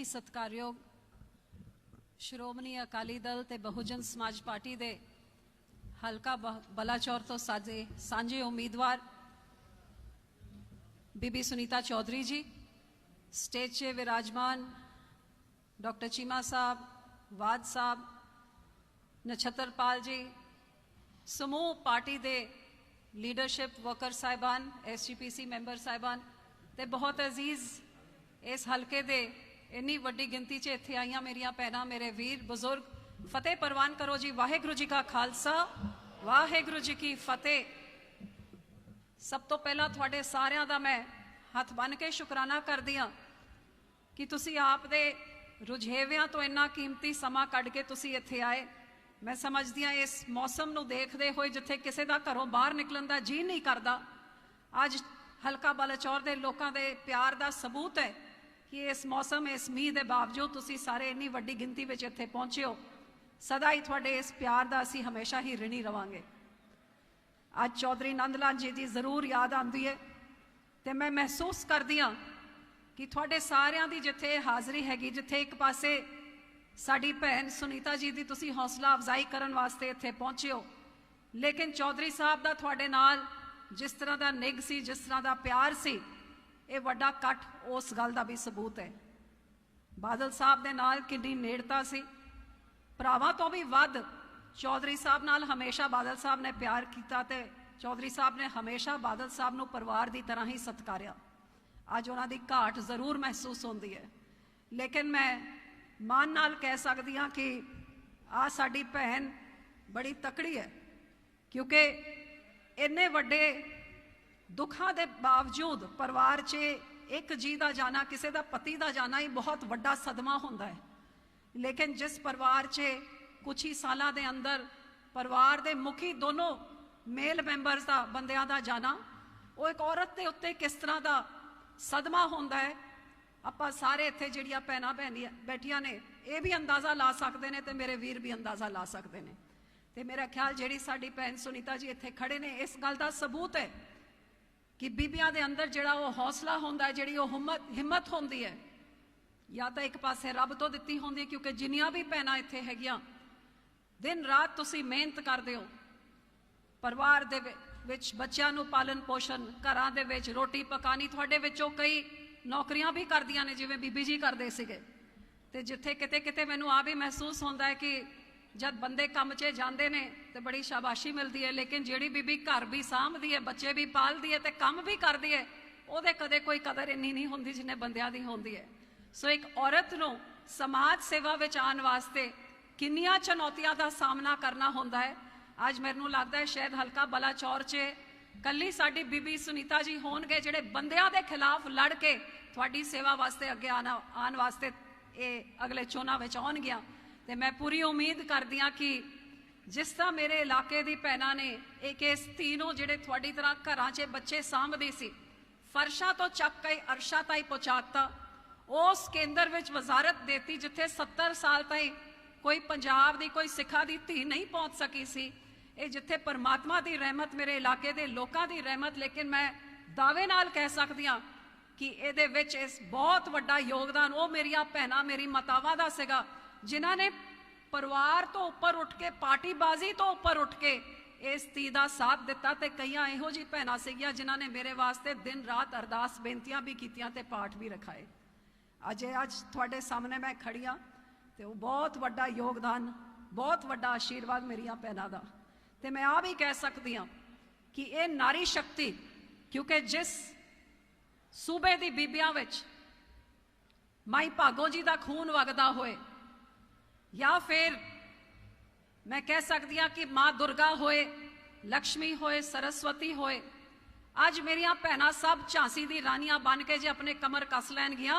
ही सत्कारयोग श्रोमणी अकाली दल ते बहुजन समाज पार्टी दे हलका बलाचौर तो सांझे उम्मीदवार बीबी सुनीता चौधरी जी, स्टेज से विराजमान डॉक्टर चीमा साहब, वाद साहब, नछत्रपाल जी, समूह पार्टी दे लीडरशिप वर्कर साहिबान, SGPC मैंबर साहिबान ते बहुत अजीज इस हलके दे इन्नी वड्डी गिनती च इत्थे आईयां मेरियां भैनां, मेरे वीर बुजुर्ग, फतेह परवान करो जी। वाहेगुरु जी का खालसा, वाहेगुरु जी की फतेह। सब तो पहला तुहाडे सारियां दा मैं हथ बन के शुकराना करदी हां कि तुसी आप दे रुझेवियां तो इन्ना कीमती समा कढ के तुसी इत्थे आए। मैं समझदी हां इस मौसम नूं देखदे होए जिथे किसी दा घरों बाहर निकलण दा जी नहीं करदा, अज हलका बलाचौर दे लोकां दे प्यार दा सबूत है कि इस मौसम इस मीह के बावजूद तुसी सारे इन्नी वड्डी गिनती में इत्थे पहुंचे हो। सदा ही तुहाडे इस प्यार का असीं हमेशा ही ऋणी रवांगे। अज चौधरी नंद लाल जी जरूर याद आती है तो मैं महसूस करदी हाँ कि तुहाडे सारियां दी जिथे हाज़री हैगी, जिथे एक पासे साडी भैन सुनीता जी की तुसी हौसला अफजाई करन वास्ते इत्थे पहुंचे हो, लेकिन चौधरी साहब का तुहाडे नाल जिस तरह का निग सी, जिस तरह का प्यार सी, ये वड्डा कट उस गल का भी सबूत है। बादल साहब दे नाल कितनी नेड़ता सी, भरावां तो भी वध चौधरी साहब नाल हमेशा बादल साहब ने प्यार किया ते चौधरी साहब ने हमेशा बादल साहब नूं परिवार की तरह ही सत्कारिया। अज उन्हां दी घाट जरूर महसूस होंदी है, लेकिन मैं मान नाल कह सकदी हाँ कि आ साडी भैन बड़ी तकड़ी है, क्योंकि इन्ने वड्डे दुखों के बावजूद परिवार च एक जी का जाना, किसी का पति का जाना ही बहुत वड्डा सदमा होंदा है। लेकिन जिस परिवार च कुछ ही सालों के अंदर परिवार के मुखी दोनों मेल मैंबर्स का बंदियां का जाना, वो एक औरत के उत्ते किस तरह का सदमा होंदा है, आपां सारे इत्थे जिहड़ियां भैनां बैठियां ने ये भी अंदाज़ा ला सकते हैं तो मेरे वीर भी अंदाज़ा ला सकते हैं। तो मेरा ख्याल जिहड़ी साडी भैन सुनीता जी इत्थे खड़े ने इस गल का सबूत है कि बीबियां दे अंदर जिहड़ा वो हौसला होंदा है, जिहड़ी वो हिम्मत होंदी है, या तो एक पासे रब तो दित्ती होंदी है, क्योंकि जिन्नियां भी भैनां इत्थे हैगियां दिन रात तुसीं मेहनत करदे हो, परिवार दे विच बच्चियां नूं पालन पोषण, घरां दे विच रोटी पकानी, तुहाडे विचों कई नौकरियां भी करदियां ने जिवें बीबी जी करदे सीगे। ते जिथे किते किते मैनूं आ भी महसूस होंदा है कि जब बंदे काम च जाते हैं तो बड़ी शाबाशी मिलती है, लेकिन जिहड़ी बीबी घर भी सांभदी है, बच्चे भी पालदी है तो काम भी करती है, उहदे कदे कोई कदर इन्नी नहीं होंदी जिन्ने बंदियां दी होंदी है। सो एक औरत नूं समाज सेवा विच आउण वास्ते किन्नियां चुनौतियां का सामना करना होंदा है। अज मैनूं लगदा है शायद हलका बलाचौर च कल्ली साडी बीबी सुनीता जी होणगे जिहड़े बंदियां दे खिलाफ लड़ के तुहाडी सेवा वास्ते अगे आने वास्ते ये अगले चोणां विच आउणगियां। ते मैं पूरी उम्मीद करदी हाँ कि जिस तरह मेरे इलाके दी भैनां ने एक इस तीनों जिहड़े तुहाडी तरह घरां च बच्चे सांभदी सी, फरशा तो चक के अरशा ताईं पहुँचाता, उस केंद्र विच वजारत देती जिथे 70 साल ताईं कोई पंजाब दी कोई सिखा दी धी नहीं पहुँच सकी सी। ये जिथे परमात्मा की रहमत, मेरे इलाके के लोगों की रहमत, लेकिन मैं दावे नाल कह सकदी हाँ कि इहदे विच इस बहुत वड्डा योगदान वो मेरियां भैनां, मेरी मातावां दा सीगा जिन्हां ने परिवार तो उपर उठ के, पार्टीबाजी तो उपर उठ के इस धी का साथ दिता। तो कई इहो जी भैनां सीगियां जिन्हां ने मेरे वास्ते दिन रात अरदास बेनतियां भी कीतियां ते पाठ भी रखाए। अज तुहाडे सामने मैं खड़ी हाँ तो वो बहुत वड्डा योगदान, बहुत वड्डा आशीर्वाद मेरियां भैनां दा। ते मैं आ भी कह सकती हाँ कि ये नारी शक्ति, क्योंकि जिस सूबे दी बीबियां विच माई भागो जी का खून वगदा होए, या फिर मैं कह सकती हाँ कि माँ दुर्गा होए, लक्ष्मी होए, सरस्वती होए, अज मेरियां भैनां सब झांसी दी रानियां बन के जे अपने कमर कस लैणगियां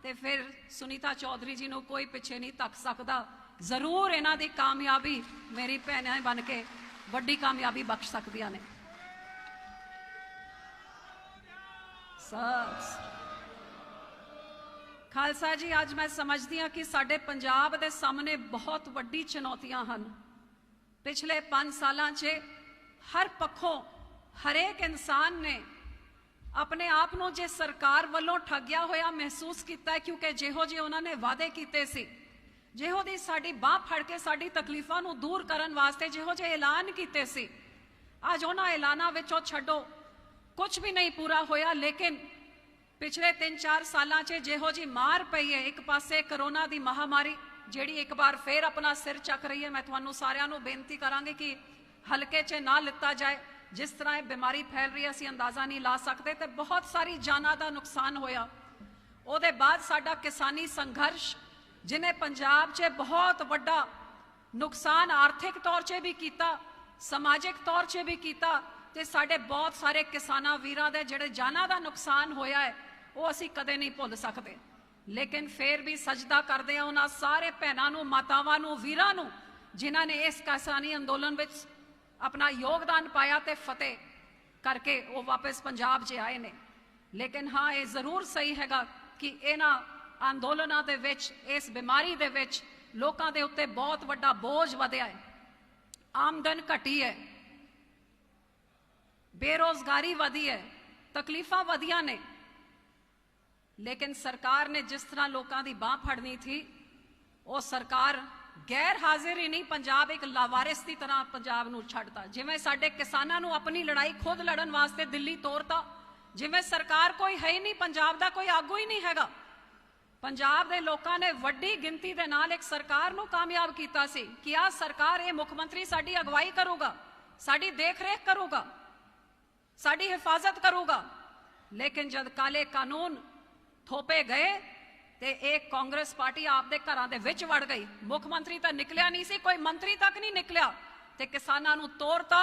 ते फिर सुनीता चौधरी जी नूं कोई पिछे नहीं तक सकदा। जरूर इन्हां दी कामयाबी मेरी भैनां बन के वड्डी कामयाबी बख्श सकदियां ने। खालसा जी, अज मैं समझदी हाँ कि साडे पंजाब दे सामने बहुत वड्डी चुनौतियां हैं। पिछले 5 सालां च हर पक्षों हरेक इंसान ने अपने आप ਨੂੰ ਜੇ ਸਰਕਾਰ ਵੱਲੋਂ ਠੱਗਿਆ ਹੋਇਆ ਮਹਿਸੂਸ ਕੀਤਾ ਹੈ, ਕਿਉਂਕਿ ਜਿਹੋ ਜਿਹੇ ਉਹਨਾਂ ਨੇ ਵਾਅਦੇ ਕੀਤੇ ਸੀ, ਜਿਹੋ ਦੀ ਸਾਡੀ ਬਾਹ ਫੜ ਕੇ ਸਾਡੀ ਤਕਲੀਫਾਂ ਨੂੰ ਦੂਰ ਕਰਨ ਵਾਸਤੇ ਜਿਹੋ ਜਿਹੇ ਐਲਾਨ ਕੀਤੇ ਸੀ, ਅੱਜ ਉਹਨਾਂ ਐਲਾਨਾਂ ਵਿੱਚੋਂ ਛੱਡੋ ਕੁਝ ਵੀ ਨਹੀਂ ਪੂਰਾ ਹੋਇਆ। ਲੇਕਿਨ ਪਿਛਲੇ 3-4 ਸਾਲਾਂ 'ਚ ਜਿਹੋ ਜੀ ਮਾਰ ਪਈ ਹੈ, ਇੱਕ ਪਾਸੇ ਕਰੋਨਾ ਦੀ ਮਹਾਮਾਰੀ ਜਿਹੜੀ ਇੱਕ ਵਾਰ ਫੇਰ ਆਪਣਾ ਸਿਰ ਚੱਕ ਰਹੀ ਹੈ, ਮੈਂ ਤੁਹਾਨੂੰ ਸਾਰਿਆਂ ਨੂੰ ਬੇਨਤੀ ਕਰਾਂਗੀ ਕਿ ਹਲਕੇ 'ਚ ਨਾ ਲਿੱਤਾ ਜਾਏ। जिस तरह बीमारी फैल रही है असीं अंदाज़ा नहीं ला सकते, तो बहुत सारी जाना का नुकसान होया। उहदे बाद साडा किसानी संघर्ष जिन्हें पंजाब च बहुत वड्डा नुकसान आर्थिक तौर से भी किया, समाजिक तौर से भी किया, ते साडे बहुत सारे किसानां वीरां दे जिहड़े जाना का नुकसान होया है वो असीं कदे नहीं भुल सकते। लेकिन फिर भी सजदा करदे हां उन्हां सारे भैणां नूं, मातावां नूं, वीरां नूं जिन्हां ने इस किसानी अंदोलन विच अपना योगदान पाया ते फतेह करके वो वापस पंजाब च आए ने। लेकिन हाँ, ये जरूर सही हैगा कि इन्हां अंदोलनां दे विच, इस बीमारी दे विच लोकां दे उत्ते बहुत वड्डा बोझ वधिया है, आमदन घटी है, बेरोजगारी वधी है, तकलीफां वधिया ने। लेकिन सरकार ने जिस तरह लोकां दी बांह फड़नी थी, वो सरकार गैर हाजिर ही नहीं, पंजाब एक लावारिस की तरह पंजाब नूं छड्डता। जिवें साडे किसानां नूं अपनी लड़ाई खुद लड़न वास्ते दिल्ली तोरता, जिवें सरकार कोई है ही नहीं, पंजाब दा कोई आगू ही नहीं हैगा। पंजाब दे लोकां ने वड्डी गिनती दे नाल एक सरकार नूं कामयाब कीता सी कि आ सरकार, ये मुख्यमंत्री साडी अगवाई करूगा, साडी देख रेख करूगा, साडी हिफाजत करूगा। लेकिन जद काले कानून थोपे गए ते एक कांग्रेस पार्टी आपदे घरां दे विच वड़ गई। मुख्यमंत्री तो निकलिया नहीं सी, कोई मंत्री तक नहीं निकलिया, ते किसानां नूं तोरता,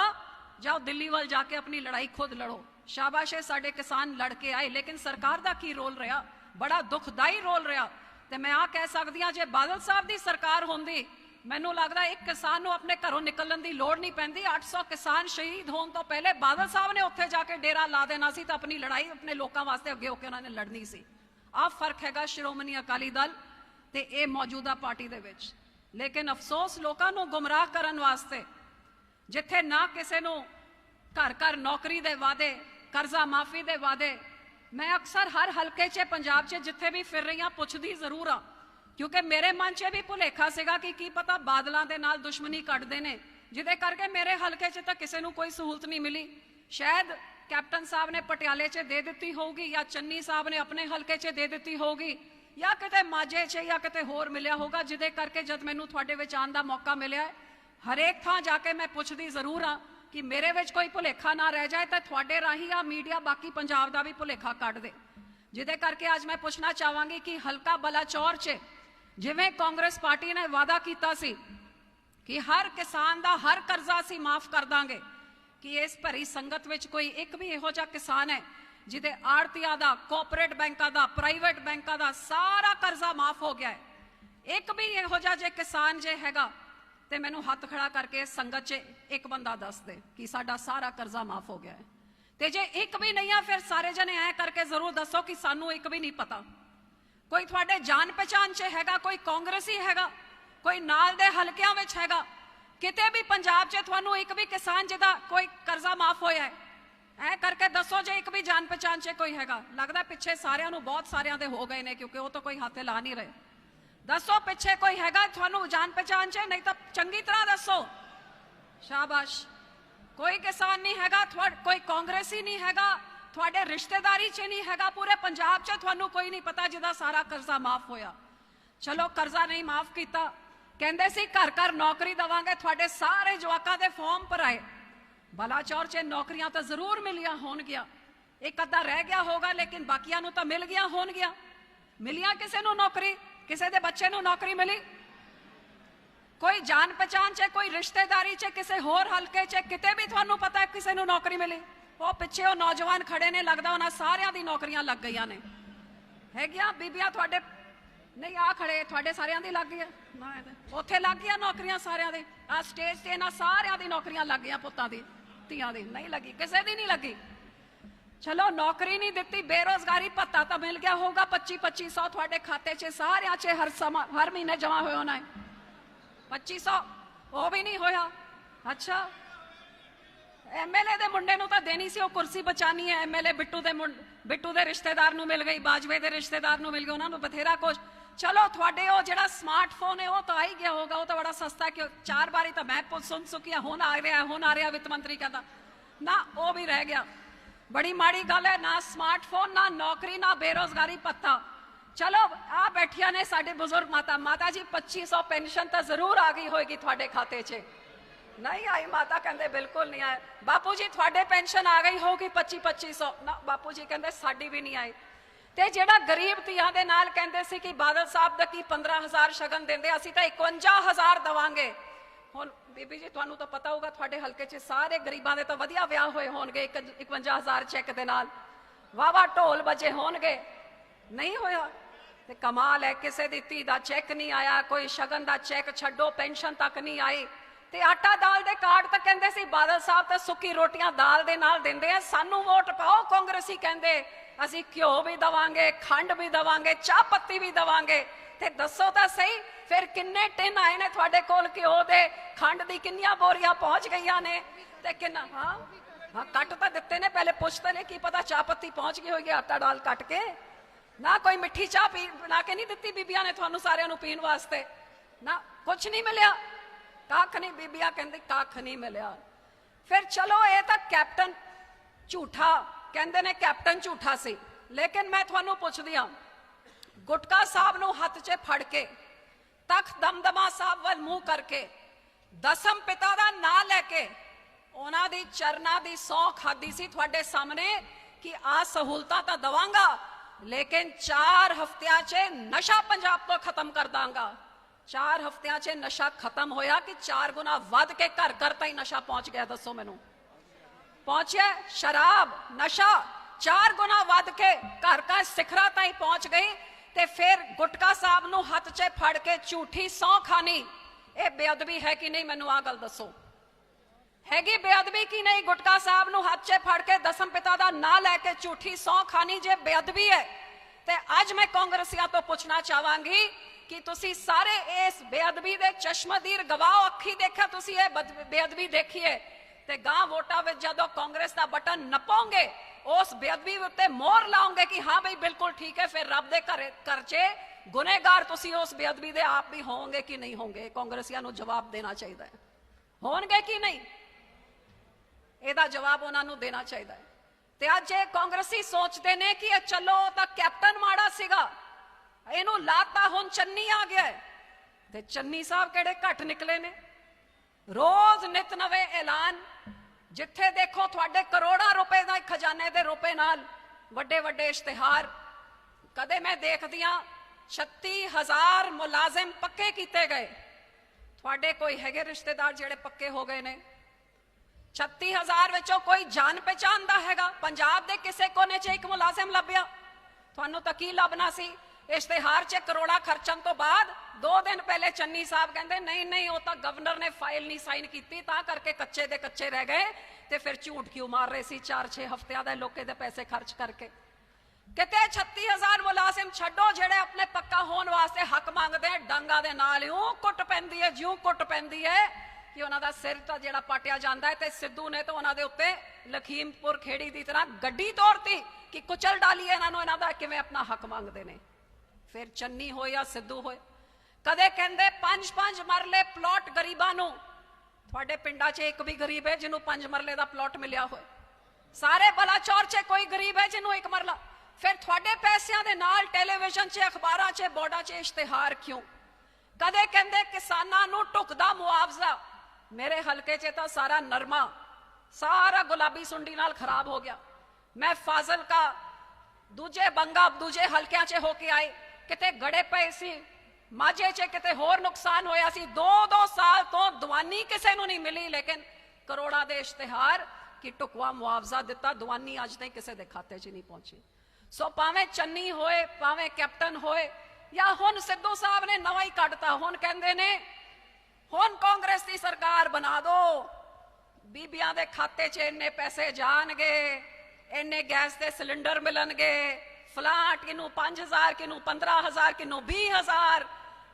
जाओ दिल्ली वाल जाके अपनी लड़ाई खुद लड़ो। शाबाश है, साडे किसान लड़ के आए, लेकिन सरकार दा की रोल रहा? बड़ा दुखदाई रोल रहा। ते मैं आ कह सकदी हां, जे बादल साहब दी सरकार होंदी, मैनूं लगदा एक किसान नूं अपने घरों निकलण दी लोड़ नहीं पैंदी। 800 किसान शहीद होण तो पहले बादल साहब ने उत्थे जाके डेरा ला देना सी ते अपनी लड़ाई अपने लोकां वास्ते अगे होके उन्हां ने लड़नी सी। आ फर्क हैगा श्रोमणी अकाली दल ते ये मौजूदा पार्टी दे विच। लेकिन अफसोस लोकां नूं गुमराह करन वास्ते, जिथे ना किसी नूं घर घर नौकरी दे वादे, कर्जा माफी दे वादे, मैं अक्सर हर हल्के च पंजाब च जिथे भी फिर रही हां पुछदी जरूर हाँ, क्योंकि मेरे मन च भी भुलेखा सीगा कि की पता बादलों के नाल दुश्मनी कटदे ने, जिदे करके मेरे हल्के च तो किसी नूं कोई सहूलत नहीं मिली। शायद कैप्टन साहब ने पटियाले च दे दी होगी, या चन्नी साहब ने अपने हल्के च दे दी होगी, या किते माझे च या किते होर मिलिया होगा, जिदे करके जब मैनूं तुहाडे विच आउण दा मौका मिलिया, हरेक थां जाके मैं पुछदी जरूर हाँ कि मेरे विच कोई भुलेखा ना रह जाए, तो तुहाडे राही आ मीडिया बाकी पंजाब दा भी भुलेखा कढ दे। जिदे करके अज मैं पुछना चाहांगी कि हल्का बलाचौर च जिवें कांग्रेस पार्टी ने वादा कीता सी कि हर किसान दा हर कर्जा असीं माफ कर दांगे, कि इस भरी संगत विच कोई एक भी इहो जिहा किसान है जिहदे आड़तिया दा, कोऑपरेट बैंकां दा, प्राइवेट बैंकां दा सारा कर्जा माफ हो गया है? एक भी इहो जिहा जे किसान जे हैगा ते मैनूं हत्थ खड़ा करके संगत च एक बंदा दस दे कि साडा सारा कर्जा माफ हो गया है। ते जे एक भी नहीं है, फिर सारे जने ऐ करके जरूर दसो कि सानूं एक भी नहीं पता। कोई तुहाडे जान पहचान च हैगा, कोई कांग्रेसी हैगा, कोई नाल दे हलकियां विच हैगा, किते भी पंजाब च तुहानूं एक भी किसान जिहदा कोई कर्जा माफ होया है? ऐ करके दसो जे एक भी जान पहचान च कोई हैगा। लगदा पिछे सारियां नूं बहुत सारियां दे हो गए ने, क्योंकि वो तो कोई हाथ ला नहीं रहे। दसो पिछे कोई हैगा तुहानूं जान पहचान च? नहीं तो चंगी तरह दसो। शाबाश। कोई किसान नहीं हैगा, कोई कांग्रेसी नहीं हैगा, तुहाडे रिश्तेदारी च नहीं हैगा, पूरे पंजाब च तुहानूं कोई नहीं पता जिहदा सारा कर्जा माफ होया। चलो कर्जा नहीं माफ किया, कहंदे सी घर घर नौकरी देवांगे, तुहाडे सारे जवाकां दे फॉर्म भराए, बलाचौर च नौकरियां तो जरूर मिलियां होणगियां, एक अद्धा रह गया होगा, लेकिन बाकियां नूं तां मिल गया होणगियां। मिलियां किसे नूं नौकरी? किसे दे बच्चे नूं नौकरी मिली? कोई जान पहचान च, कोई रिश्तेदारी च, किसे होर हलके च किते भी तुहानूं पता है किसे नूं नौकरी मिली? वो पिछे वो नौजवान खड़े ने, लगदा उन्हां सारियां दी नौकरियां लग गईयां ने। हैगियां बीबियां तुहाडे नहीं आ खड़े, तुहाडे सारियां दी लग गई, उत्थे लग गईयां नौकरियां सारियां दी। आ स्टेज ते इन्हां सारियां दी नौकरियां लग गईयां, पुत्तां दी, धीआं दी नहीं लगी, किसे दी नहीं लगी। चलो नौकरी नहीं दिती, बेरोजगारी भत्ता तो मिल गया होगा, 2500 तुहाडे खाते च सारियां च हर महीने जमा होया होना है। 2500 वो भी नहीं होया। अच्छा एमएलए दे मुंडे नूं तां देनी सी, वो कुर्सी बचानी है। एमएलए बिट्टू दे रिश्तेदार नूं मिल गई, बाजवे दे रिश्तेदार नूं मिल गई, उन्हां नूं बथेरा कुछ। चलो थोड़े वो जिहड़ा स्मार्टफोन है वो तो आ ही गया होगा, वो तो बड़ा सस्ता है कि 4 बारी तो मैं सुन चुकी हूं, हुण आ रहा वित्त मंत्री कहता ना, वो भी रह गया। बड़ी माड़ी गल है, ना स्मार्टफोन, ना नौकरी, ना बेरोजगारी पत्ता। चलो आ बैठिया ने साडे बुजुर्ग माता जी 2500 पेंशन तो जरूर आ गई होगी थोड़े खाते च। नहीं आई माता, कहते बिल्कुल नहीं आए। बापू जी थोड़े पेंशन आ गई होगी 2500 ना, बापू जी कहते साडी भी नहीं आई। ते जेड़ा गरीब धीआं दे नाल कहंदे सी कि बादल साहब दा की 15,000 शगन देंदे, असीं तां 51,000 दवांगे। हुण बीबी जी तुहानूं तां पता होगा थोड़े हलके च सारे गरीबां दे तां वधिया विआह होए होणगे 51,000 चैक दे नाल, वावा ढोल बजे होणगे। नहीं होया ते कमाल है, किसी दी धी दा चैक नहीं आया, कोई शगन दा चैक छड्डो, पेंशन तक नहीं आई। ते आटा दाल दे कार्ड तां कहंदे सी बादल साहब तां सुक्की रोटियां दाल दे नाल दिंदे आ, सानू वोट पाओ। कांग्रेसी कहंदे असीं घ्यो भी दवांगे, खंड भी दवांगे, चाह पत्ती भी दवांगे। ते दसो तां सही फिर किन्ने टिन आए ने तुहाडे कोल घ्यो दे, खंड दी किन्नियां बोरियां पहुंच गईयां ने, ते किन्ना हाँ कट तां दित्ते ने, पहले पुछते ने की पता चाह पत्ती पहुंच गई होगी आटा दाल कट के ना। कोई मिठी चाह पी बना के नहीं दित्ती बीबियां ने तुहानू सारियां नू पीण वास्ते ना, कुछ नहीं मिलिया, कख नहीं। बीबियां कहंदी कख नहीं मिलिया। फिर चलो ये तां कैप्टन झूठा कहंदे ने, कैप्टन झूठा सी, लेकिन मैं तुहानू पुछदी हां, गुटका साहब नू हत्थ च फड़ के तख्त दमदमा साहब वल मुंह करके दसम पिता दा नां लैके उन्हां दी चरना दी सौं खादी सी तुहाडे सामने कि आ सहूलतां तां दवांगा, लेकिन 4 हफ्तियां च नशा पंजाब तो खत्म कर दांगा। 4 हफ्तियां च नशा खत्म होया कि 4 गुना वध के घर घर ताईं नशा पहुंच गया। दसो मैनू पहुंचिया शराब नशा 4 गुना वध के घर का सिखरा ताईं पहुंच गई। ते फिर गुटका साहब नू हत्थ च फड़ के झूठी सौं खानी, ये बेअदबी है कि नहीं? मैनू आ गल दसो, हैगी बेअदबी की नहीं? गुटका साहब नू हत्थ च फड़ के दसम पिता दा नां लैके झूठी सौं खानी जे बेअदबी है, ते अज मैं कांग्रेसियां तो पूछना चाहांगी कि तुसी सारे इस बेअदबी दे चश्मदीद गवाह, अखी देखा तुसी ये बेअदबी देखी है, ते गां वोटां विच जदों कांग्रेस दा बटन नपाओगे उस बेअदबी उत्ते मोहर लाओगे कि हाँ भाई बिल्कुल ठीक है, फिर रब दे घर च गुनेगार तुसी उस बेअदबी दे आप भी होंगे कि नहीं होंगे? कांग्रेसियां नू जवाब देना चाहिए, होणगे कि नहीं? ਇਹਦਾ जवाब उन्होंने देना चाहिए। ते अज कांग्रेसी सोचते ने कि चलो तो कैप्टन माड़ा सीगा, इनू लाता हुण चन्नी आ गया है। ते चन्नी साहब केड़े घट निकले ने, रोज नित नवे ऐलान, जिथे देखो थोड़े करोड़ों रुपए का खजाने दे रुपए नाल वड्डे वड्डे इश्तिहार। कदे मैं देखदी हां 36,000 मुलाजिम पक्के किए गए, थोड़े कोई हैगे रिश्तेदार जेड़े पक्के हो गए ने? 36,000 विचों कोई जान पहचान दा हैगा? पंजाब दे किसे कोने च एक मुलाजिम लभ्या? तुहानू तां की लभना सी? इश्तिहार च करोड़ा खर्चन तो बाद 2 दिन पहले चन्नी साहब कहंदे नहीं नहीं वो तो गवर्नर ने फाइल नहीं साइन की, तां करके कच्चे दे कच्चे रह गए। ते फिर झूठ क्यों मार रहे सी 4-6 हफ्तियां दे लोके दे पैसे खर्च करके? किते 36,000 मुलाजिम छड्डो जेड़े अपने पक्का होने वास्ते हक मंगदे, डंगा दे नाल यूं कुट पैंदी है, ज्यों कुट पैंदी है कि उन्हां दा सिर तां जेड़ा पाटिया जांदा है। ते सिद्धू ने तो उन्हां दे उत्ते लखीमपुर खेड़ी दी तरह गड्डी तोड़ती कि कुचल डालीए इन्हां नूं, इन्हां दा किवें अपना हक मंगदे ने। फिर चन्नी होए या सिद्धू होए, कदे कहंदे 5-5 मरले प्लॉट गरीबां नूं। तुहाडे पिंडां 'च एक भी गरीब है जिन्हों 5 मरले का प्लॉट मिलिया होए? सारे बलाचौर 'च कोई गरीब है जिन्हों 1 मरला? फिर थोड़े पैसों के नाल टेलीविजन 'च अखबारां 'च बोर्डां 'च इश्तिहार क्यों? कदे कहंदे किसानां नूं ढुकदा मुआवजा। मेरे हलके 'च तां सारा नरमा सारा गुलाबी सुंडी नाल खराब हो गया। मैं फाजिल का दूजे बंगा दूजे हलकियां 'च होके आई, किते गड़े पे सी, माझे 'च किते होर नुकसान होया सी। 2-2 साल तो दवानी किसे नूं नहीं मिली, लेकिन करोड़ां दे इश्तिहार कि ढुकवा मुआवजा दिता, दवानी अज तक किसी के खाते 'च नहीं पहुंची। सो भावें चन्नी होए, भावें कैप्टन होए, या हुण सिद्धू साहब ने नवा ही कढ़ता, हुण कहंदे ने हुण कांग्रेस की सरकार बना दो, बीबियां दे खाते 'च इन्ने पैसे जाणगे, इन्ने गैस के सिलेंडर मिलणगे, फलां किनू 5,000, किनू 15,000, किनू 20,000।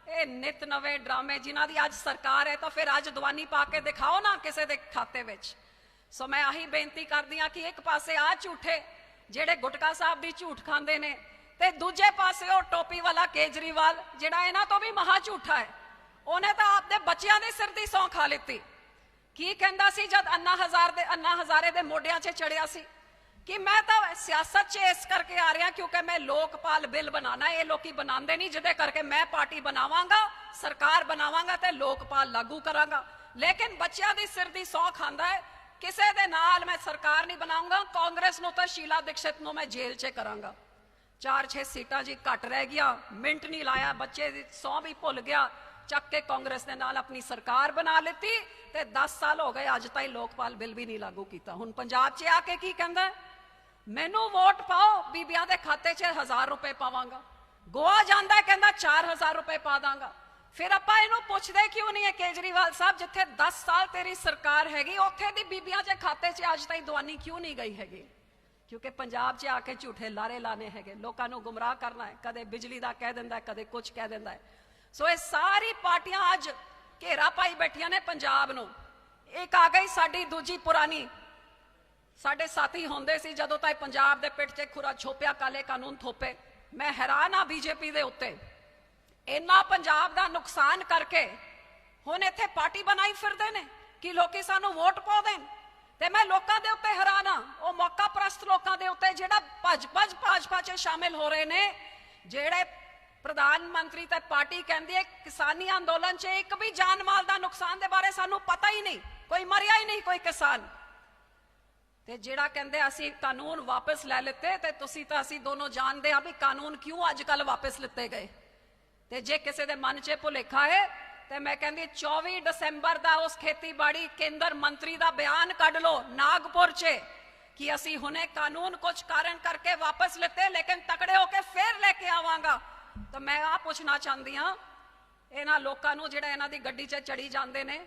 ये नित नवे ड्रामे जिन्हां दी अज सरकार है, तो फिर अज दवानी पा के दिखाओ ना किसी के खाते विच। सो मैं आही बेनती करदी हाँ कि एक पासे आ झूठे ਜਿਹੜੇ ਗੁਟਕਾ ਸਾਹਿਬ ਦੀ ਝੂਠ ਖਾਂਦੇ ਨੇ ਤੇ ਦੂਜੇ ਪਾਸੇ ਉਹ ਟੋਪੀ ਵਾਲਾ ਕੇਜਰੀਵਾਲ ਜਿਹੜਾ ਇਹਨਾਂ ਤੋਂ ਵੀ ਮਹਾ ਝੂਠਾ ਹੈ। ਉਹਨੇ ਤਾਂ ਆਪਦੇ ਬੱਚਿਆਂ ਦੇ ਸਿਰ ਦੀ ਸੌਂ ਖਾ ਲਿੱਤੀ। ਕੀ ਕਹਿੰਦਾ ਸੀ ਜਦ ਅੰਨਾ ਹਜ਼ਾਰੇ ਦੇ ਮੋਢਿਆਂ 'ਚ ਚੜਿਆ ਸੀ ਕਿ ਮੈਂ ਤਾਂ ਸਿਆਸਤ 'ਚ ਇਸ ਕਰਕੇ ਆ ਰਿਹਾ ਕਿਉਂਕਿ ਮੈਂ ਲੋਕਪਾਲ ਬਿੱਲ ਬਣਾਉਣਾ। ਇਹ ਲੋਕੀ ਬਣਾਉਂਦੇ ਨਹੀਂ, ਜਿਹਦੇ ਕਰਕੇ ਮੈਂ ਪਾਰਟੀ ਬਣਾਵਾਂਗਾ, ਸਰਕਾਰ ਬਣਾਵਾਂਗਾ ਤੇ ਲੋਕਪਾਲ ਲਾਗੂ ਕਰਾਂਗਾ। ਲੇਕਿਨ ਬੱਚਿਆਂ ਦੀ ਸਿਰ ਦੀ ਸੌਂ ਖਾਂਦਾ ਹੈ। ਕਿਸੇ ਦੇ ਨਾਲ ਮੈਂ ਸਰਕਾਰ ਨਹੀਂ ਬਣਾਉਂਗਾ, ਕਾਂਗਰਸ ਨੂੰ ਤਾਂ ਸ਼ੀਲਾ ਦੀਕਸ਼ਿਤ ਨੂੰ ਮੈਂ ਜੇਲ੍ਹ 'ਚ ਕਰਾਂਗਾ। 4-6 ਸੀਟਾਂ ਜੀ ਘੱਟ ਰਹਿ ਗਿਆ, ਮਿੰਟ ਨਹੀਂ ਲਾਇਆ, ਬੱਚੇ ਦੀ ਸੌਂ ਵੀ ਭੁੱਲ ਗਿਆ, ਚੱਕ ਕੇ ਕਾਂਗਰਸ ਦੇ ਨਾਲ ਆਪਣੀ ਸਰਕਾਰ ਬਣਾ ਲਿੱਤੀ ਤੇ 10 ਸਾਲ ਹੋ ਗਏ ਅੱਜ ਤਾਈਂ ਲੋਕਪਾਲ ਬਿੱਲ ਵੀ ਨਹੀਂ ਲਾਗੂ ਕੀਤਾ। ਹੁਣ ਪੰਜਾਬ 'ਚ ਆ ਕੇ ਕੀ ਕਹਿੰਦਾ, ਮੈਨੂੰ ਵੋਟ ਪਾਓ, ਬੀਬੀਆਂ ਦੇ ਖਾਤੇ 'ਚ 1000 ਰੁਪਏ ਪਾਵਾਂਗਾ। ਗੋਆ ਜਾਂਦਾ ਕਹਿੰਦਾ 4000 ਰੁਪਏ ਪਾ ਦਾਂਗਾ। ਫਿਰ ਆਪਾਂ ਇਹਨੂੰ ਪੁੱਛਦੇ ਕਿਉਂ ਨਹੀਂ ਹੈ ਕੇਜਰੀਵਾਲ ਸਾਹਿਬ, ਜਿੱਥੇ 10 ਸਾਲ ਤੇਰੀ ਸਰਕਾਰ ਹੈਗੀ ਉੱਥੇ ਦੀ ਬੀਬੀਆਂ ਦੇ ਖਾਤੇ 'ਚ ਅੱਜ ਤਾਈਂ ਦਵਾਨੀ ਕਿਉਂ ਨਹੀਂ ਗਈ ਹੈਗੀ? ਕਿਉਂਕਿ ਪੰਜਾਬ 'ਚ ਆ ਕੇ ਝੂਠੇ ਲਾਰੇ ਲਾਣੇ ਹੈਗੇ, ਲੋਕਾਂ ਨੂੰ ਗੁੰਮਰਾਹ ਕਰਨਾ ਹੈ। ਕਦੇ ਬਿਜਲੀ ਦਾ ਕਹਿ ਦਿੰਦਾ, ਕਦੇ ਕੁਝ ਕਹਿ ਦਿੰਦਾ ਹੈ। ਸੋ ਇਹ ਸਾਰੀ ਪਾਰਟੀਆਂ ਅੱਜ ਘੇਰਾ ਪਾਈ ਬੈਠੀਆਂ ਨੇ ਪੰਜਾਬ ਨੂੰ। ਇੱਕ ਆ ਗਈ ਸਾਡੀ ਦੂਜੀ ਪੁਰਾਣੀ, ਸਾਡੇ ਸਾਥੀ ਹੁੰਦੇ ਸੀ ਜਦੋਂ ਤਾਈਂ ਪੰਜਾਬ ਦੇ ਪਿੱਠ 'ਤੇ ਖੁਰਾ ਛੋਪਿਆ, ਕਾਲੇ ਕਾਨੂੰਨ ਥੋਪੇ। ਮੈਂ ਹੈਰਾਨ ਆ ਬੀਜੇਪੀ ਦੇ ਉੱਤੇ, ਇੰਨਾ ਪੰਜਾਬ ਦਾ ਨੁਕਸਾਨ ਕਰਕੇ ਹੁਣ ਇੱਥੇ ਪਾਰਟੀ ਬਣਾਈ ਫਿਰਦੇ ਨੇ ਕਿ ਲੋਕੀ ਸਾਨੂੰ ਵੋਟ ਪਾ ਦੇਣ। ਤੇ ਮੈਂ ਲੋਕਾਂ ਦੇ ਉੱਤੇ ਹੈਰਾਨ ਆ, ਉਹ ਮੌਕਾ ਪ੍ਰਸਤ ਲੋਕਾਂ ਦੇ ਉੱਤੇ ਜਿਹੜਾ ਭੱਜ ਭਾਜਪਾ 'ਚ ਸ਼ਾਮਿਲ ਹੋ ਰਹੇ ਨੇ, ਜਿਹੜੇ ਪ੍ਰਧਾਨ ਮੰਤਰੀ ਤੇ ਪਾਰਟੀ ਕਹਿੰਦੀ ਹੈ ਕਿਸਾਨੀ ਅੰਦੋਲਨ 'ਚ ਇੱਕ ਵੀ ਜਾਨ ਮਾਲ ਦਾ ਨੁਕਸਾਨ ਦੇ ਬਾਰੇ ਸਾਨੂੰ ਪਤਾ ਹੀ ਨਹੀਂ, ਕੋਈ ਮਰਿਆ ਹੀ ਨਹੀਂ ਕੋਈ ਕਿਸਾਨ। ਤੇ ਜਿਹੜਾ ਕਹਿੰਦੇ ਅਸੀਂ ਕਾਨੂੰਨ ਵਾਪਸ ਲੈ ਲਿੱਤੇ, ਤੇ ਤੁਸੀਂ ਤਾਂ ਅਸੀਂ ਦੋਨੋਂ ਜਾਣਦੇ ਆ ਵੀ ਕਾਨੂੰਨ ਕਿਉਂ ਅੱਜ ਕੱਲ ਵਾਪਸ ਲਿੱਤੇ ਗਏ। ਤੇ ਜੇ ਕਿਸੇ ਦੇ ਮਨ 'ਚ ਭੁਲੇਖਾ ਹੈ ਤੇ ਮੈਂ ਕਹਿੰਦੀ 24 ਦਸੰਬਰ ਦਾ ਉਸ ਖੇਤੀਬਾੜੀ ਕੇਂਦਰ ਮੰਤਰੀ ਦਾ ਬਿਆਨ ਕੱਢ ਲਓ ਨਾਗਪੁਰ 'ਚ ਕਿ ਅਸੀਂ ਹੁਣੇ ਕਾਨੂੰਨ ਕੁਝ ਕਾਰਨ ਕਰਕੇ ਵਾਪਸ ਲਿੱਤੇ, ਲੇਕਿਨ ਤਕੜੇ ਹੋ ਕੇ ਫੇਰ ਲੈ ਕੇ ਆਵਾਂਗਾ। ਤਾਂ ਮੈਂ ਆ ਪੁੱਛਣਾ ਚਾਹੁੰਦੀ ਹਾਂ ਇਹਨਾਂ ਲੋਕਾਂ ਨੂੰ ਜਿਹੜਾ ਇਹਨਾਂ ਦੀ ਗੱਡੀ 'ਚ ਚੜੀ ਜਾਂਦੇ ਨੇ,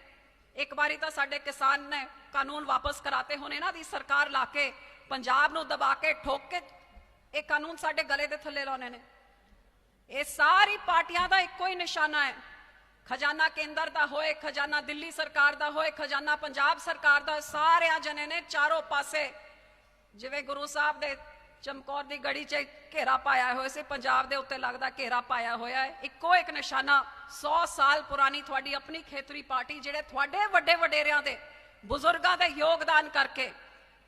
ਇੱਕ ਵਾਰੀ ਤਾਂ ਸਾਡੇ ਕਿਸਾਨ ਨੇ ਕਾਨੂੰਨ ਵਾਪਸ ਕਰਾਤੇ, ਹੁਣ ਇਹਨਾਂ ਦੀ ਸਰਕਾਰ ਲਾ ਕੇ ਪੰਜਾਬ ਨੂੰ ਦਬਾ ਕੇ ਠੋਕ ਕੇ ਇਹ ਕਾਨੂੰਨ ਸਾਡੇ ਗਲੇ ਦੇ ਥੱਲੇ ਲਾਉਣੇ ਨੇ। ਇਹ ਸਾਰੀ ਪਾਰਟੀਆਂ ਦਾ ਇੱਕੋ ਹੀ ਨਿਸ਼ਾਨਾ ਹੈ, ਖਜ਼ਾਨਾ ਕੇਂਦਰ ਦਾ ਹੋਏ, ਖਜ਼ਾਨਾ ਦਿੱਲੀ ਸਰਕਾਰ ਦਾ ਹੋਏ, ਖਜ਼ਾਨਾ ਪੰਜਾਬ ਸਰਕਾਰ ਦਾ, ਸਾਰਿਆਂ ਜਣੇ ਨੇ ਚਾਰੋਂ ਪਾਸੇ ਜਿਵੇਂ ਗੁਰੂ ਸਾਹਿਬ ਦੇ ਚਮਕੌਰ ਦੀ ਗੜੀ 'ਚ ਘੇਰਾ ਪਾਇਆ ਹੋਇਆ ਸੀ, ਪੰਜਾਬ ਦੇ ਉੱਤੇ ਲੱਗਦਾ ਘੇਰਾ ਪਾਇਆ ਹੋਇਆ ਹੈ। ਇੱਕੋ ਇੱਕ ਨਿਸ਼ਾਨਾ 100 ਸਾਲ ਪੁਰਾਣੀ ਤੁਹਾਡੀ ਆਪਣੀ ਖੇਤਰੀ ਪਾਰਟੀ, ਜਿਹੜੇ ਤੁਹਾਡੇ ਵੱਡੇ ਵਡੇਰਿਆਂ ਦੇ ਬਜ਼ੁਰਗਾਂ ਦੇ ਯੋਗਦਾਨ ਕਰਕੇ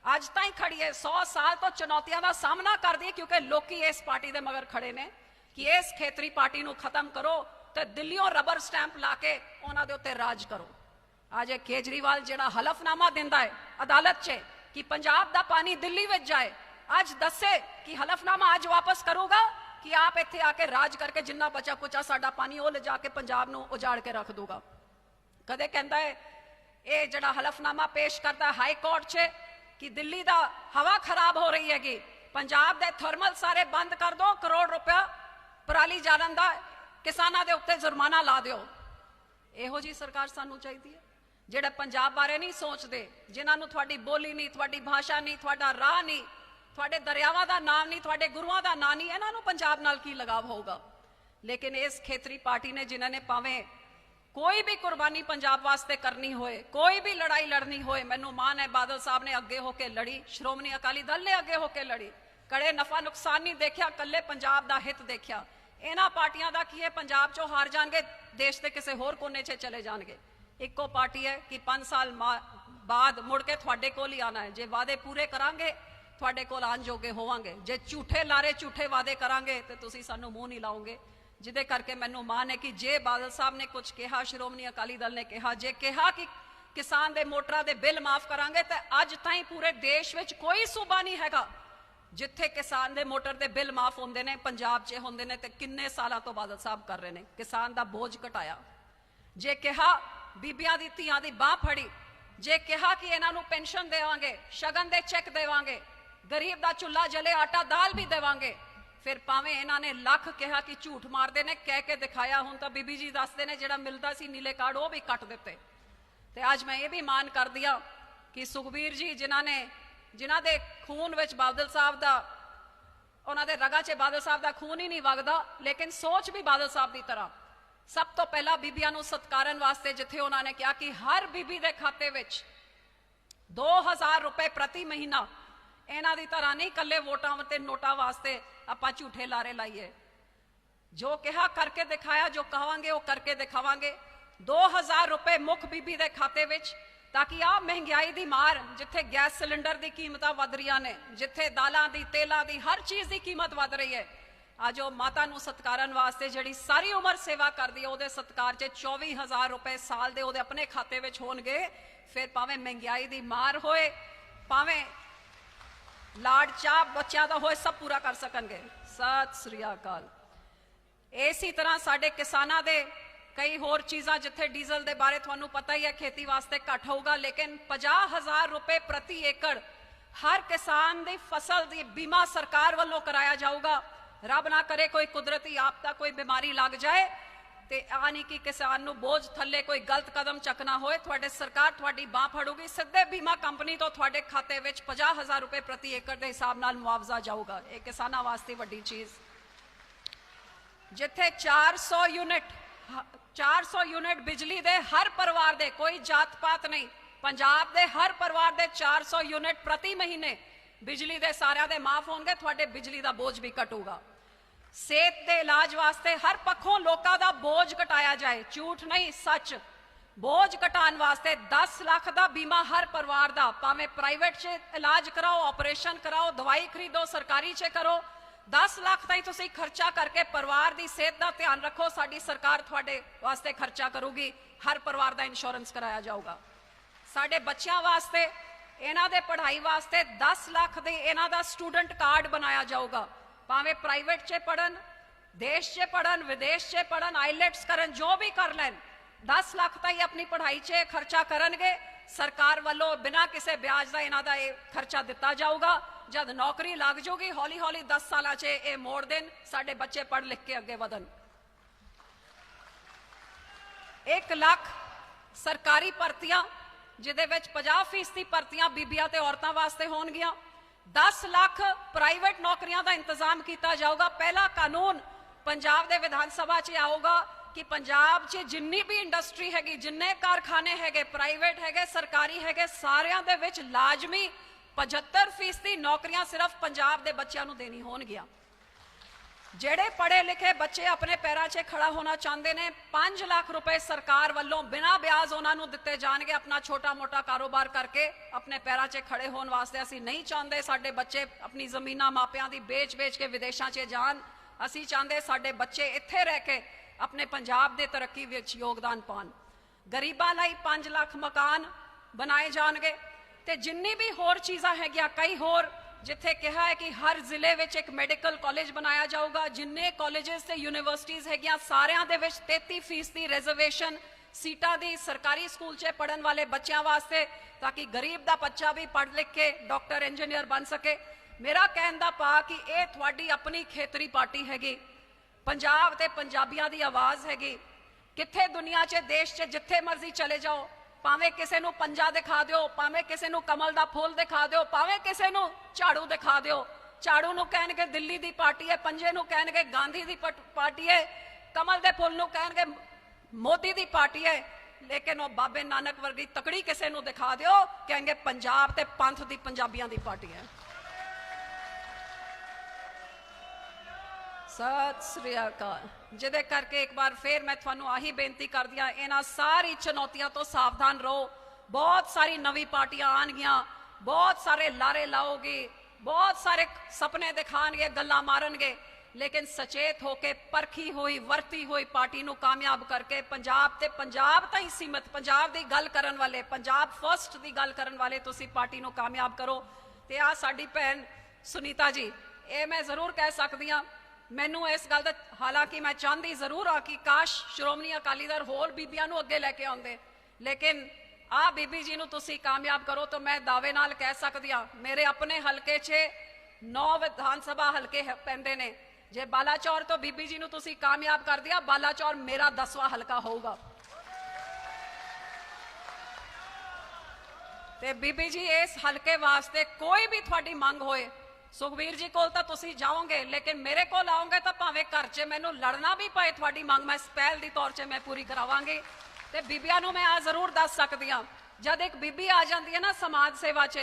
ਅੱਜ ਤਾਈਂ ਖੜੀ ਹੈ। 100 ਸਾਲ ਤੋਂ ਚੁਣੌਤੀਆਂ ਦਾ ਸਾਹਮਣਾ ਕਰਦੀ ਹੈ ਕਿਉਂਕਿ ਲੋਕੀ ਇਸ ਪਾਰਟੀ ਦੇ ਮਗਰ ਖੜੇ ਨੇ ਕਿ ਇਸ ਖੇਤਰੀ ਪਾਰਟੀ ਨੂੰ ਖਤਮ ਕਰੋ ਤੇ ਦਿੱਲੀੋਂ ਰਬਰ ਸਟੈਂਪ ਲਾ ਕੇ ਉਹਨਾਂ ਦੇ ਉੱਤੇ ਰਾਜ ਕਰੋ। ਅੱਜ ਇਹ ਕੇਜਰੀਵਾਲ ਜਿਹੜਾ ਹਲਫਨਾਮਾ ਦਿੰਦਾ ਹੈ ਅਦਾਲਤ 'ਚ ਕਿ ਪੰਜਾਬ ਦਾ ਪਾਣੀ ਦਿੱਲੀ ਵਿੱਚ ਜਾਏ, ਅੱਜ ਦੱਸੇ ਕਿ ਹਲਫਨਾਮਾ ਅੱਜ ਵਾਪਸ ਕਰੂਗਾ ਕਿ ਆਪ ਇੱਥੇ ਆ ਕੇ ਰਾਜ ਕਰਕੇ ਜਿੰਨਾ ਬਚਾ ਕੁਚਾ ਸਾਡਾ ਪਾਣੀ ਉਹ ਲਿਜਾ ਕੇ ਪੰਜਾਬ ਨੂੰ ਉਜਾੜ ਕੇ ਰੱਖ ਦੂਗਾ। ਕਦੇ ਕਹਿੰਦਾ ਹੈ ਇਹ ਜਿਹੜਾ ਹਲਫਨਾਮਾ ਪੇਸ਼ ਕਰਦਾ ਹਾਈ ਕੋਰਟ 'ਚ ਕਿ ਦਿੱਲੀ ਦਾ ਹਵਾ ਖਰਾਬ ਹੋ ਰਹੀ ਹੈਗੀ, ਪੰਜਾਬ ਦੇ ਥਰਮਲ ਸਾਰੇ ਬੰਦ ਕਰ ਦੋ, ਕਰੋੜ ਰੁਪਇਆ ਪਰਾਲੀ ਜਾਲਣ ਦਾ ਕਿਸਾਨਾਂ ਦੇ ਉੱਤੇ ਜੁਰਮਾਨਾ ਲਾ ਦਿਓ। ਇਹੋ ਜੀ ਸਰਕਾਰ ਸਾਨੂੰ ਚਾਹੀਦੀ ਹੈ ਜਿਹੜੇ ਪੰਜਾਬ ਬਾਰੇ ਨਹੀਂ ਸੋਚਦੇ, ਜਿਨ੍ਹਾਂ ਨੂੰ ਤੁਹਾਡੀ ਬੋਲੀ ਨਹੀਂ, ਤੁਹਾਡੀ ਭਾਸ਼ਾ ਨਹੀਂ, ਤੁਹਾਡਾ ਰਾਹ ਨਹੀਂ, ਤੁਹਾਡੇ ਦਰਿਆਵਾਂ ਦਾ ਨਾਮ ਨਹੀਂ, ਤੁਹਾਡੇ ਗੁਰੂਆਂ ਦਾ ਨਾਂ ਨਹੀਂ, ਇਹਨਾਂ ਨੂੰ ਪੰਜਾਬ ਨਾਲ ਕੀ ਲਗਾਵ ਹੋਊਗਾ। ਲੇਕਿਨ ਇਸ ਖੇਤਰੀ ਪਾਰਟੀ ਨੇ ਜਿਨ੍ਹਾਂ ਨੇ ਭਾਵੇਂ ਕੋਈ ਵੀ ਕੁਰਬਾਨੀ ਪੰਜਾਬ ਵਾਸਤੇ ਕਰਨੀ ਹੋਏ, ਕੋਈ ਵੀ ਲੜਾਈ ਲੜਨੀ ਹੋਏ, ਮੈਨੂੰ ਮਾਣ ਹੈ ਬਾਦਲ ਸਾਹਿਬ ਨੇ ਅੱਗੇ ਹੋ ਕੇ ਲੜੀ, ਸ਼੍ਰੋਮਣੀ ਅਕਾਲੀ ਦਲ ਨੇ ਅੱਗੇ ਹੋ ਕੇ ਲੜੀ, ਕੜੇ ਨਫਾ ਨੁਕਸਾਨ ਨਹੀਂ ਦੇਖਿਆ, ਕੱਲੇ ਪੰਜਾਬ ਦਾ ਹਿੱਤ ਦੇਖਿਆ। ਇਹਨਾਂ ਪਾਰਟੀਆਂ ਦਾ ਕੀ ਹੈ, ਪੰਜਾਬ 'ਚੋਂ ਹਾਰ ਜਾਣਗੇ, ਦੇਸ਼ ਦੇ ਕਿਸੇ ਹੋਰ ਕੋਨੇ 'ਚ ਚਲੇ ਜਾਣਗੇ। ਇੱਕੋ ਪਾਰਟੀ ਹੈ ਕਿ 5 ਸਾਲ ਬਾਅਦ ਮੁੜ ਕੇ ਤੁਹਾਡੇ ਕੋਲ ਹੀ ਆਣਾ ਹੈ। ਜੇ ਵਾਅਦੇ ਪੂਰੇ ਕਰਾਂਗੇ ਤੁਹਾਡੇ ਕੋਲ ਆਉਣ ਜੋਗੇ ਹੋਵਾਂਗੇ, ਜੇ ਝੂਠੇ ਲਾਰੇ ਝੂਠੇ ਵਾਅਦੇ ਕਰਾਂਗੇ ਤੇ ਤੁਸੀਂ ਸਾਨੂੰ ਮੂੰਹ ਨਹੀਂ ਲਾਓਗੇ। ਜਿਹਦੇ ਕਰਕੇ ਮੈਨੂੰ ਮਾਣ ਹੈ ਕਿ ਜੇ ਬਾਦਲ ਸਾਹਿਬ ਨੇ ਕੁਝ ਕਿਹਾ, ਸ਼੍ਰੋਮਣੀ ਅਕਾਲੀ ਦਲ ਨੇ ਕਿਹਾ, ਜੇ ਕਿਹਾ ਕਿ ਕਿਸਾਨ ਦੇ ਮੋਟਰਾਂ ਦੇ ਬਿੱਲ ਮਾਫ ਕਰਾਂਗੇ, ਤੇ ਅੱਜ ਤਾਈਂ ਪੂਰੇ ਦੇਸ਼ ਵਿੱਚ ਕੋਈ ਸੂਬਾ ਨਹੀਂ ਹੈਗਾ ਜਿੱਥੇ ਕਿਸਾਨ ਦੇ ਮੋਟਰ ਦੇ ਬਿੱਲ ਮਾਫ ਹੁੰਦੇ ਨੇ। ਪੰਜਾਬ 'ਚ ਹੁੰਦੇ ਨੇ ਤੇ ਕਿੰਨੇ ਸਾਲਾਂ ਤੋਂ ਬਾਦਲ ਸਾਹਿਬ ਕਰ ਰਹੇ ਨੇ, ਕਿਸਾਨ ਦਾ ਬੋਝ ਘਟਾਇਆ। ਜੇ ਕਿਹਾ ਬੀਬੀਆਂ ਦੀ ਧੀਆਂ ਦੀ ਬਾਹ ਫੜੀ, ਜੇ ਕਿਹਾ ਕਿ ਇਹਨਾਂ ਨੂੰ ਪੈਨਸ਼ਨ ਦੇਵਾਂਗੇ, ਸ਼ਗਨ ਦੇ ਚੈੱਕ ਦੇਵਾਂਗੇ, ਗਰੀਬ ਦਾ ਚੁੱਲ੍ਹਾ ਜਲੇ ਆਟਾ ਦਾਲ ਵੀ ਦੇਵਾਂਗੇ, ਫਿਰ ਭਾਵੇਂ ਇਹਨਾਂ ਨੇ ਲੱਖ ਕਿਹਾ ਕਿ ਝੂਠ ਮਾਰਦੇ ਨੇ, ਕਹਿ ਕੇ ਦਿਖਾਇਆ। ਹੁਣ ਤਾਂ ਬੀਬੀ ਜੀ ਦੱਸਦੇ ਨੇ ਜਿਹੜਾ ਮਿਲਦਾ ਸੀ ਨੀਲੇ ਕਾਰਡ ਉਹ ਵੀ ਕੱਟ ਦਿੱਤੇ। ਤੇ ਅੱਜ ਮੈਂ ਇਹ ਵੀ ਮਾਣ ਕਰਦੀ ਹਾਂ ਕਿ ਸੁਖਬੀਰ ਜੀ ਜਿਨ੍ਹਾਂ ਦੇ ਖੂਨ ਵਿੱਚ ਬਾਦਲ ਸਾਹਿਬ ਦਾ, ਉਹਨਾਂ ਦੇ ਰਗਾਂ 'ਚ ਬਾਦਲ ਸਾਹਿਬ ਦਾ ਖੂਨ ਹੀ ਨਹੀਂ ਵਗਦਾ, ਲੇਕਿਨ ਸੋਚ ਵੀ ਬਾਦਲ ਸਾਹਿਬ ਦੀ ਤਰ੍ਹਾਂ। ਸਭ ਤੋਂ ਪਹਿਲਾਂ ਬੀਬੀਆਂ ਨੂੰ ਸਤਿਕਾਰਨ ਵਾਸਤੇ ਜਿੱਥੇ ਉਹਨਾਂ ਨੇ ਕਿਹਾ ਕਿ ਹਰ ਬੀਬੀ ਦੇ ਖਾਤੇ ਵਿੱਚ 2000 रुपए प्रति महीना। इन्हां दी तरह नहीं कल्ले वोटां ते नोटां वास्ते आपां झूठे लारे लाइए। जो कहा करके दिखाया, जो कहांगे वो करके दिखावांगे। 2000 रुपए मुख बीबी दे खाते विच, ताकि आ महंगाई दी मार, जिथे गैस सिलेंडर दी कीमतां वध रहीआं ने, जिथे दालां दी, तेलां दी, हर चीज़ दी कीमत वध रही है, अज वो माता नूं सत्कारन वास्ते जिहड़ी सारी उम्र सेवा करदी है, उहदे सत्कार च 24,000 रुपए साल दे उहदे अपने खाते विच होणगे। फिर भावें महंगाई दी मार होए, भावें लाड़ चाह बच्चों का होए, सब पूरा कर सकणगे। सत श्री अकाल। इसी तरह साडे किसानां दे कई होर चीज़ां, जिथे डीजल दे बारे तुहानूं पता ही है, खेती वास्ते घट होगा, लेकिन 50,000 रुपए प्रति एकड़ हर किसान दी फसल दी बीमा सरकार वालों कराया जाऊगा। रब ना करे कोई कुदरती आपदा, कोई बीमारी लग जाए तो आ नहीं कि किसान नूं बोझ थले कोई गलत कदम चकना होए, तुहाडे सरकार तुहाडी बांह फड़ूगी, सीधे बीमा कंपनी तो तुहाडे खाते विच 50,000 रुपए प्रति एकड़ के हिसाब नाल मुआवजा जाऊगा। ये किसानां वास्ते वड्डी चीज़। जिथे 400 यूनिट बिजली दे हर परिवार दे, कोई जात पात नहीं, पंजाब दे हर परिवार दे 400 यूनिट प्रति महीने बिजली दे सारिਆਂ दे माफ होणगे, तुहाडे बिजली दा बोझ भी घटूगा। सेहत दे इलाज वास्ते हर पक्षों लोगों का बोझ घटाया जाए, झूठ नहीं सच। बोझ घटाने वास्ते 10 लाख का बीमा हर परिवार का, भावें प्राइवेट च इलाज कराओ, ऑपरेशन कराओ, दवाई खरीदो, सरकारी च करो, 10 लाख ताईं तुसीं खर्चा करके परिवार की सेहत का ध्यान रखो, साडी सरकार तुहाडे वास्ते खर्चा करूगी, हर परिवार का इंश्योरेंस कराया जाऊगा। साडे बच्चों वास्ते, इन्हां दे पढ़ाई वास्ते 10 लाख दे इन्हां दा स्टूडेंट कार्ड बनाया जाऊगा, भावें प्राइवेट च पढ़न, देश च पढ़न, विदेश च पढ़न, आईलैट्स करन, जो भी कर लैन, 10 लाख ताईं अपनी पढ़ाई च खर्चा करनगे, सरकार वालों बिना किसी ब्याज का इन्हां दा खर्चा दिता जाऊगा। जब नौकरी लग जाऊगी, हौली हौली 10 साल च ये मोड़ देन, साडे बच्चे पढ़ लिख के अगे वधन। 1 लाख सरकारी भर्तियां, जिहदे विच 50% भर्तियां बीबियां ते औरतां वास्ते होणगियां। 10 लाख प्राइवेट नौकरियां का इंतजाम किया जाऊगा। पहला कानून पंजाब दे विधान सभा च आऊगा कि पंजाब च जिन्नी भी इंडस्ट्री हैगी, जिन्ने कारखाने हैगे, प्राइवेट हैगे, सरकारी हैगे, सारियां दे विच लाजमी 75% नौकरियां सिर्फ पंजाब दे बच्चों नूं देनी होणगियां। जेड़े पढ़े लिखे बच्चे अपने पैरों से खड़ा होना चाहते हैं, 5 लाख रुपए सरकार वालों बिना ब्याज उन्होंने दिते जाएंगे, अपना छोटा मोटा कारोबार करके अपने पैरों से खड़े होने वास्ते। असी नहीं चाहते साडे बच्चे अपनी जमीनां मापियां दी बेच बेच के विदेशों च जान, असी चाहते साडे बच्चे इत्थे रह के अपने पंजाब दे तरक्की विच योगदान पान। गरीबां लई 5 लाख मकान बनाए जाएंगे, ते जिन्नी भी होर चीज़ां हैगियां, कई होर जिथे कहा है कि हर जिले में एक मैडिकल कॉलेज बनाया जाऊगा, जिन्ने कॉलेजेस ते यूनिवर्सिटीज़ हैगियां सारियां दे विच 33% रिजर्वेशन सीटां दी सरकारी स्कूल च पढ़न वाले बच्चों वास्ते, ताकि गरीब दा बच्चा भी पढ़ लिख के डॉक्टर इंजीनियर बन सके। मेरा कहण दा भाव कि यह तुहाडी अपनी खेतरी पार्टी हैगी, पंजाब ते पंजाबियां दी आवाज़ हैगी। किथे दुनिया च देश च जिथे मर्जी चले जाओ, भावें किसी को पंजा दिखा दो, भावें किसी को कमल का फुल दिखा दो, भावें किसी को झाड़ू दिखा दो, झाड़ू नूं कहणगे दिल्ली की पार्टी है, पंजे नूं कहणगे गांधी की पार्टी है, कमल के फुल नूं कहणगे मोदी की पार्टी है, लेकिन वो बाबे नानक वर्गी तकड़ी किसी को दिखा दो, कहेंगे पंजाब ते पंथ की पंजाबियों की पार्टी है। सत श्री अकाल। जिदे करके एक बार फिर मैं थानू आही बेनती कर दिया, इन्हां सारी चुनौतियों तो सावधान रहो। बहुत सारी नवी पार्टियां आनगियां, बहुत सारे लारे लाओगे, बहुत सारे सपने दिखाणगे, गल्लां मारनगे, लेकिन सचेत होके परखी हुई वरती हुई पार्टी नू कामयाब करके पंजाब ते पंजाब ताईं सीमित, पंजाब की गल करन वाले, पंजाब फर्स्ट की गल करन वाले तुसी पार्टी नू कामयाब करो। ते आ साडी भैन सुनीता जी, ये मैं जरूर कह सकदी हां, मैनू इस गल दा, हालांकि मैं चाहती जरूर आ कि काश श्रोमणी अकाली दल होर बीबियां नू अगे लैके आउंदे, लेकिन आ बीबी जी नू तुसी कामयाब करो तो मैं दावे नाल कह सकदी हां, मेरे अपने हलके च 9 विधान सभा हलके पैंदे ने, जे बालाचौर तो बीबी जी नू तुसी कामयाब कर दिया, बालाचौर मेरा 10वां हलका होगा। ते बीबी जी इस हलके वास्ते कोई भी थोड़ी मंग होए, सुखबीर जी कोल तां तुसी जाओगे, लेकिन मेरे कोल आओगे तो भावें घर च मैनू लड़ना भी पाए, थोड़ी मंग मैं पहल की तौर से मैं पूरी करावांगी। ते बीबियां नू मैं आ जरूर दस सकदी हां, जद एक बीबी आ जाती है ना समाज सेवा च,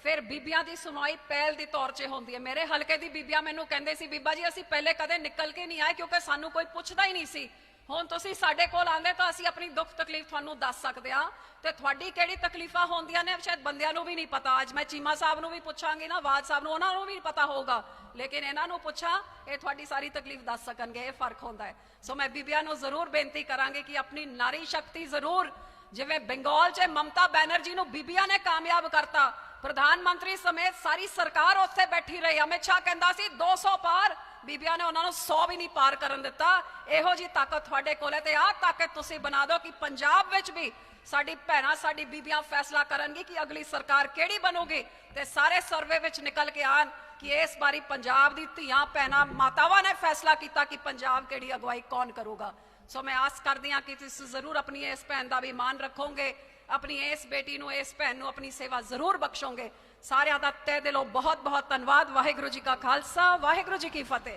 फिर बीबियां की सुनवाई पहल की तौर से होती है। मेरे हल्के की बीबियां मैनू कहते सी बीबा जी असीं पहले कदे निकल के नहीं आए क्योंकि सानू कोई पुछदा ही नहीं सी, हुण तुसीं साडे कोल आंदे तां असीं अपनी दुख तकलीफ तुहानू दस सकदे हां ते तुहाडी किहड़ी तकलीफां होंदियां ने शायद बंदियां नू भी नहीं पता। अज मैं चीमा साहब नू भी पुछांगी ना, वाद साहब नू, उन्हां नू भी पता होगा, लेकिन इन्हां नू पुछां ये तुहाडी सारी तकलीफ दस सकणगे, ये फर्क होंदा है। सो मैं बीबियां नू जरूर बेनती करांगी कि अपनी नारी शक्ति जरूर, जिवें बंगाल च ममता बैनर्जी नू बीबियां ने कामयाब करता, प्रधानमंत्री समेत सारी सरकार उत्थे बैठी रही, अमित शाह कहंदा सी 200 पार, बीबियां ने उन्होंने 100 भी नहीं पार करन दिता। इहो जी ताकत तुहाडे कोल है ते आ ताकत तुसीं बना दो कि पंजाब विच भी साडी भैणां साडी बीबियां फैसला करनगी कि अगली सरकार किहड़ी बनूगी ते सारे सर्वे विच निकल के आन कि इस बारी पंजाब दी धीआं भैणां मातावां ने फैसला किया कि पंजाब किहड़ी अगवाई कौन करूगा। सो मैं आस करदी हां कि तुसीं जरूर अपनी इस भैन दा भी मान रखोगे, अपनी इस बेटी नू, इस भैन नू अपनी सेवा जरूर बख्शोगे। सारिਆਂ ਦਾ तहे दिलों बहुत बहुत धन्यवाद। वाहिगुरू जी का खालसा, वाहिगुरू जी की फतेह।